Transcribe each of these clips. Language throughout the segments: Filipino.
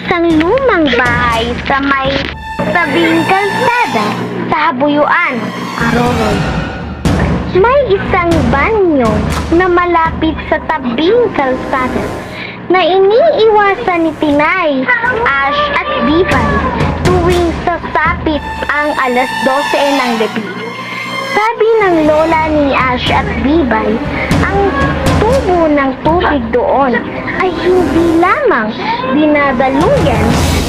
isang lumang bahay sa may tabing kalsada sa Habuyuan, Aroroy. May isang banyo na malapit sa tabing kalsada na iniiwasan ni Tinay, Ash at Bibay tuwing sasapit ang alas 12 ng gabi. Sabi ng lola ni Ash at Bibay, ang tubo ng tubig doon ay hindi lamang dinadaluyan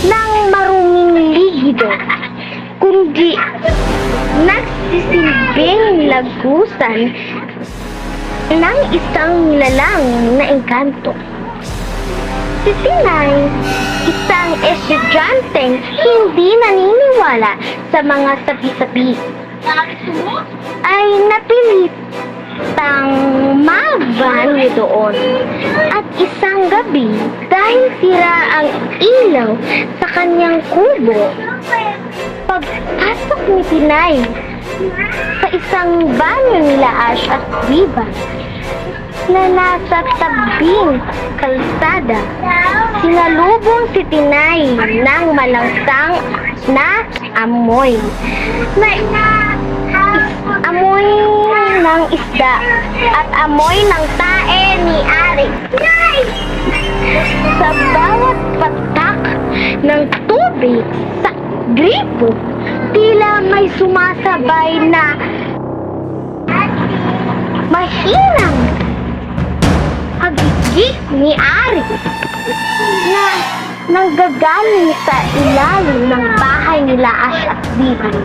ng maruming ligido, kundi nagsisilbing lagusan ng isang nilalang na engkanto. Si Tinay, isang estudyanteng hindi naniniwala sa mga sabi-sabi, ay napilitang mabanyo doon. At isang gabi, dahil sira ang ilaw sa kanyang kubo, pagpasok ni Tinay sa isang banyo nila Ash at Bibay na nasa tabing kalsada, sinalubong si Tinay ng malangsang na amoy amoy ng isda at amoy ng tae ni Ari. Sa bawat patak ng tubig sa gripo, tila may sumasabay na mahinang hagigit ni Ari na nanggagaling sa ilalim ng bahay nila Ash at Bibay.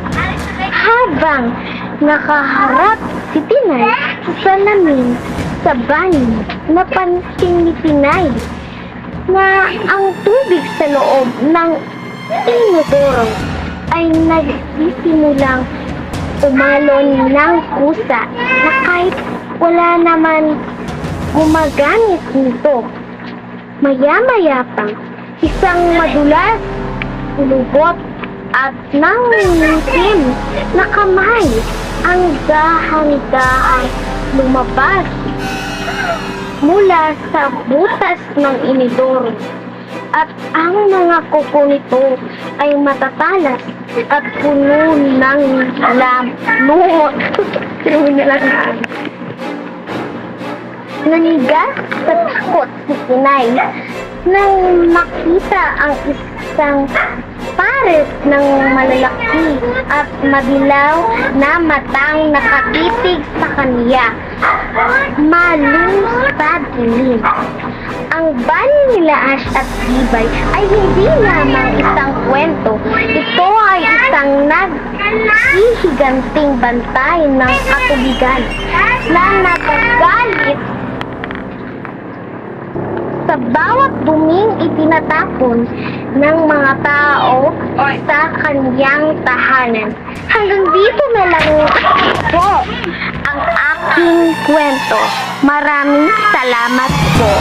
Habang nakaharap si Tinay sa salamin sa banyo, napansin ni Tinay na ang tubig sa loob ng inodoro ay nagsisimulang umalon ng kusa na kahit wala naman gumagamit nito. Maya-maya pa, isang madulas, lubot at nangingitim na kamay ang dahan-dahang lumabas mula sa butas ng inidoro, at ang mga kuko nito ay matatalas at puno ng lumot. Nanigas sa takot si Tinay nang makita ang isang pares ng malalaki at madilaw na matang nakatitig sa kanya. Malungstad dilim. Ang banyo nila Ash at Bibay ay hindi lamang isang kwento. Ito ay isang naghihiganting bantay ng katubigan na nagagalit sa bawat duming itinatapon ng mga tao sa kanyang tahanan. Hanggang dito na lang po ang aking kwento. Maraming salamat po.